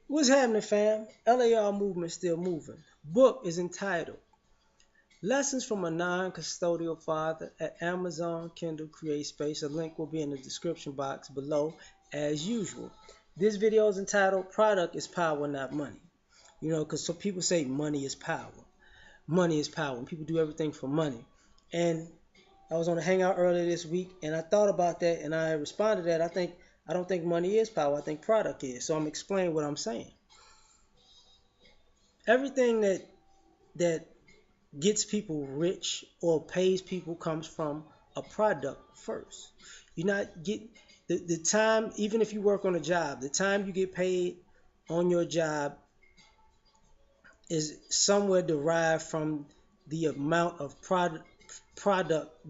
What's happening, fam? L.A.R. movement still moving. Book is entitled Lessons from a Non-Custodial Father at Amazon Kindle Create Space. A link will be in the description box below as usual. This video is entitled Product is Power, Not Money. Because some people say money is power. Money is power. And people do everything for money. And I was on a hangout earlier this week and I thought about that and I responded that I don't think money is power. I think product is. So I'm explaining what I'm saying. Everything that gets people rich or pays people comes from a product first. You're not get the time, even if you work on a job, the time you get paid on your job is somewhere derived from the amount of product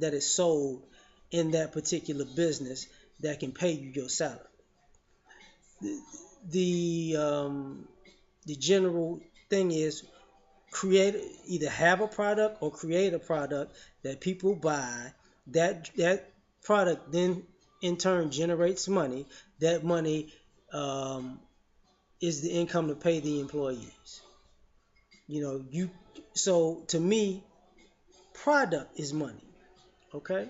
that is sold in that particular business that can pay you your salary. The the general thing is create either have a product or create a product that people buy. That product then in turn generates money. That money um, is the income to pay the employees. You so to me, product is money. Okay.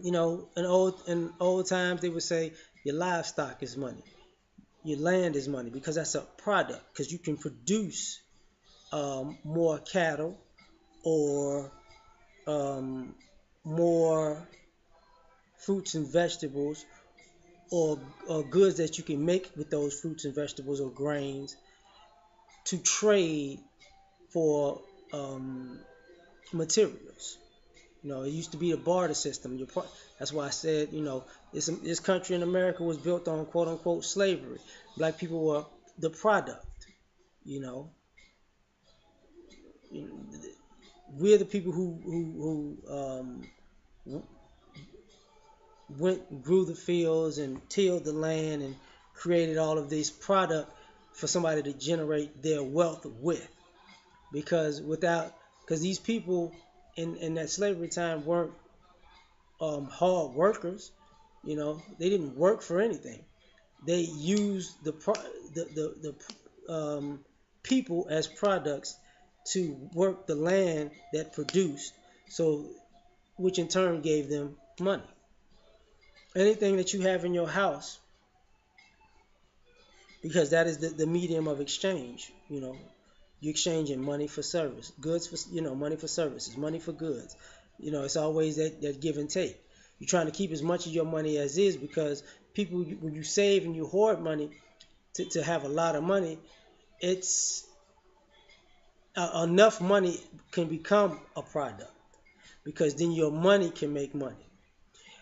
In old times they would say your livestock is money, your land is money because that's a product because you can produce more cattle or um, more fruits and vegetables or goods that you can make with those fruits and vegetables or grains to trade for materials. It used to be a barter system. That's why I said, this country in America was built on quote unquote slavery. Black people were the product. You know, we're the people who went grew the fields and tilled the land and created all of this product for somebody to generate their wealth with. Because these people in that slavery time weren't hard workers. They didn't work for anything. They used the people as products to work the land that produced, so which in turn gave them money. Anything that you have in your house, because that is the medium of exchange. You exchanging money for service, goods for money for services, money for goods. It's always that give and take. You're trying to keep as much of your money as is because people, when you save and you hoard money to have a lot of money, it's enough money can become a product because then your money can make money.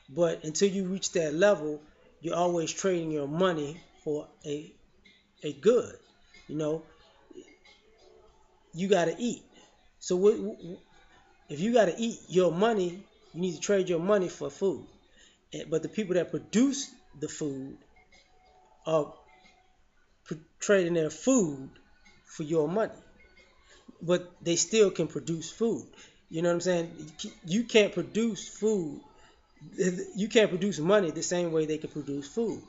But until you reach that level, you're always trading your money for a good. You know, you got to eat. So if you got to eat your money, you need to trade your money for food. But the people that produce the food are trading their food for your money. But they still can produce food. You know what I'm saying? You can't produce food. You can't produce money the same way they can produce food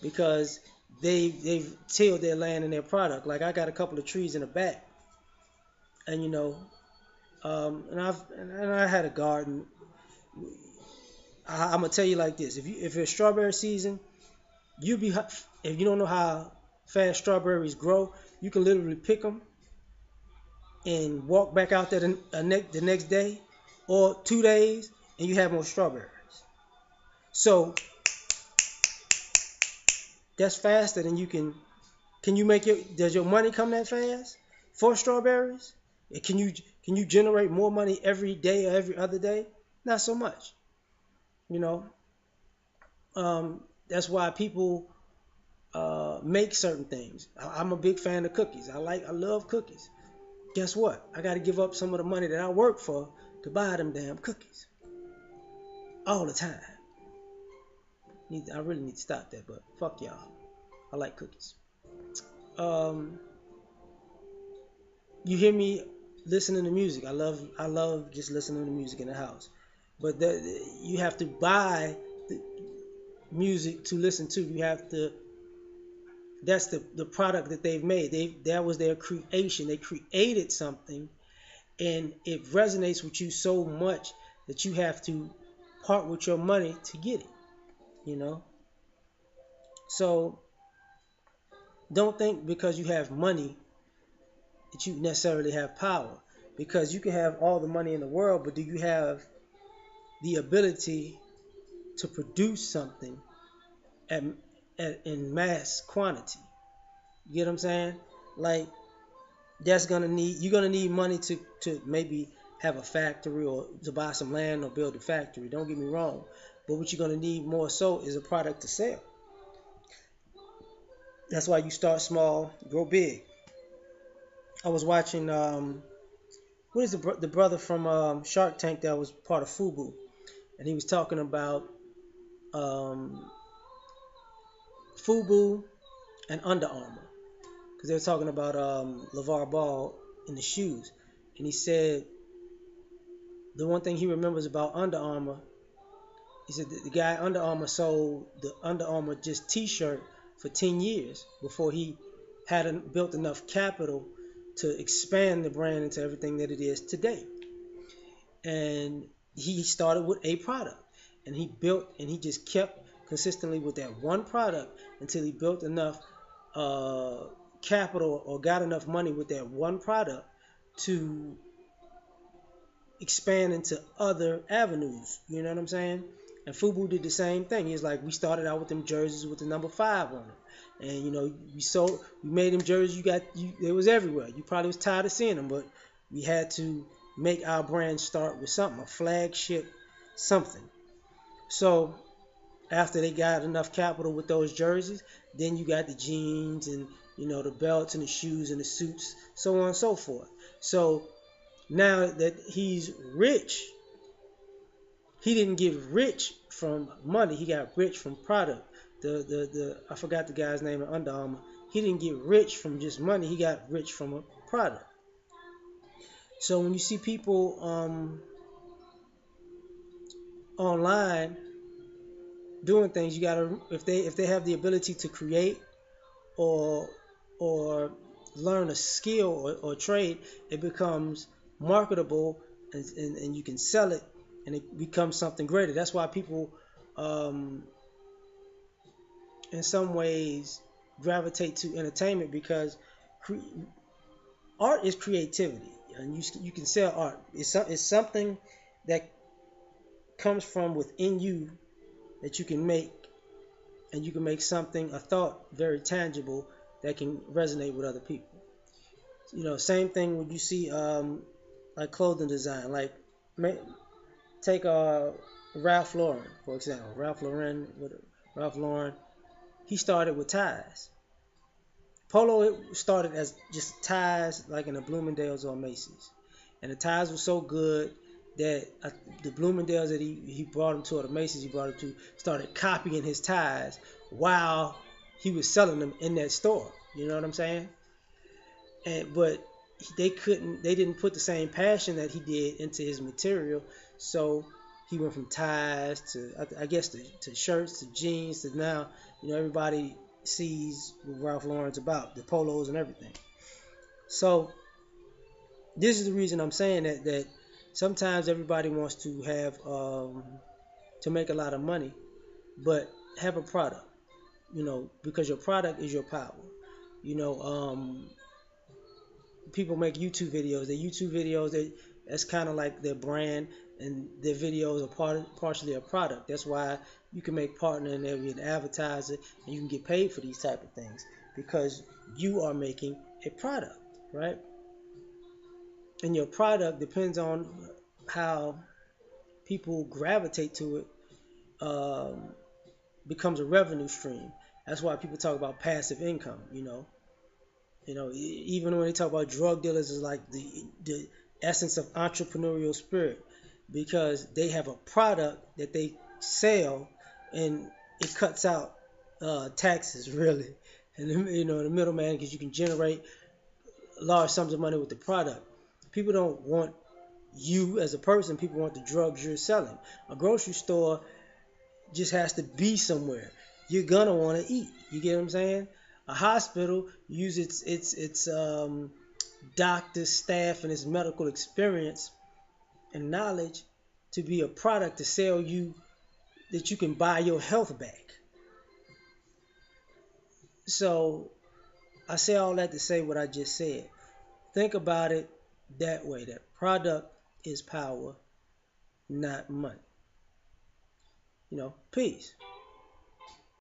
because they've tilled their land and their product. Like I got a couple of trees in the back, and and I had a garden. I'm gonna tell you like this: if it's strawberry season, if you don't know how fast strawberries grow, you can literally pick them and walk back out there the next day or 2 days, and you have more strawberries. So that's faster than you can. Can you make does your money come that fast for strawberries? Can you generate more money every day or every other day? Not so much. You know, that's why people make certain things. I'm a big fan of cookies. I love cookies. Guess what? I got to give up some of the money that I work for to buy them damn cookies all the time. I really need to stop that, but fuck y'all. I like cookies. Um, you hear me listening to music. I love just listening to music in the house. But you have to buy the music to listen to. You have to That's the product that they've made. That was their creation. They created something, and it resonates with you so much that you have to part with your money to get it. You know. So don't think because you have money that you necessarily have power. Because you can have all the money in the world, but do you have the ability to produce something at, in mass quantity? You get what I'm saying? Like that's gonna need you're gonna need money to maybe have a factory or to buy some land or build a factory. Don't get me wrong, but what you're gonna need more so is a product to sell. That's why you start small, grow big. I was watching what is the brother from Shark Tank that was part of Fubu, and he was talking about um, Fubu and Under Armour because they were talking about LeVar Ball in the shoes, and he said the one thing he remembers about Under Armour, he said the guy Under Armour sold the Under Armour just T-shirt for 10 years before he had built enough capital to expand the brand into everything that it is today. And he started with a product, and he built and he just kept consistently with that one product until he built enough uh, capital or got enough money with that one product to expand into other avenues. You know what I'm saying? And Fubu did the same thing. He's like, we started out with them jerseys with the number 5 on it, and we made them jerseys. It was everywhere. You probably was tired of seeing them, but we had to make our brand start with something, a flagship, something. So after they got enough capital with those jerseys, then you got the jeans and the belts and the shoes and the suits, so on and so forth. So now that he's rich, he didn't get rich from money. He got rich from product. The I forgot the guy's name at Under Armour. He didn't get rich from just money. He got rich from a product. So when you see people online doing things, you gotta if they have the ability to create or or learn a skill or trade, it becomes marketable, and you can sell it, and it becomes something greater. That's why people um, in some ways gravitate to entertainment, because cre- art is creativity, and you can sell art. It's something that comes from within you that you can make, and you can make something, a thought, very tangible that can resonate with other people. Same thing when you see like clothing design, like take Ralph Lauren for example. Ralph Lauren, he started with ties. Polo started as just ties, like in a Bloomingdale's or Macy's, and the ties were so good that the Bloomingdale's that he brought them to, or the Macy's he brought them to, started copying his ties while he was selling them in that store. You know what I'm saying? But they didn't put the same passion that he did into his material, so he went from ties to, I guess, to shirts, to jeans, to now everybody sees what Ralph Lauren's about, the polos and everything. So this is the reason I'm saying that sometimes everybody wants to have to make a lot of money, but have a product, because your product is your power. you know um, People make YouTube videos. Their YouTube videos, that's kind of like their brand, and their videos are partially a product. That's why you can make partner in there with an advertiser, and you can get paid for these type of things, because you are making a product, right? And your product depends on how people gravitate to it. Becomes a revenue stream. That's why people talk about passive income. Even when they talk about drug dealers, is like the essence of entrepreneurial spirit, because they have a product that they sell, and it cuts out taxes really, and the middleman, because you can generate large sums of money with the product. People don't want you as a person. People want the drugs you're selling. A grocery store just has to be somewhere. You're gonna want to eat. You get what I'm saying? A hospital uses its doctors, staff, and its medical experience and knowledge to be a product to sell you that you can buy your health back. So I say all that to say what I just said. Think about it that way, that product is power, not money. Peace.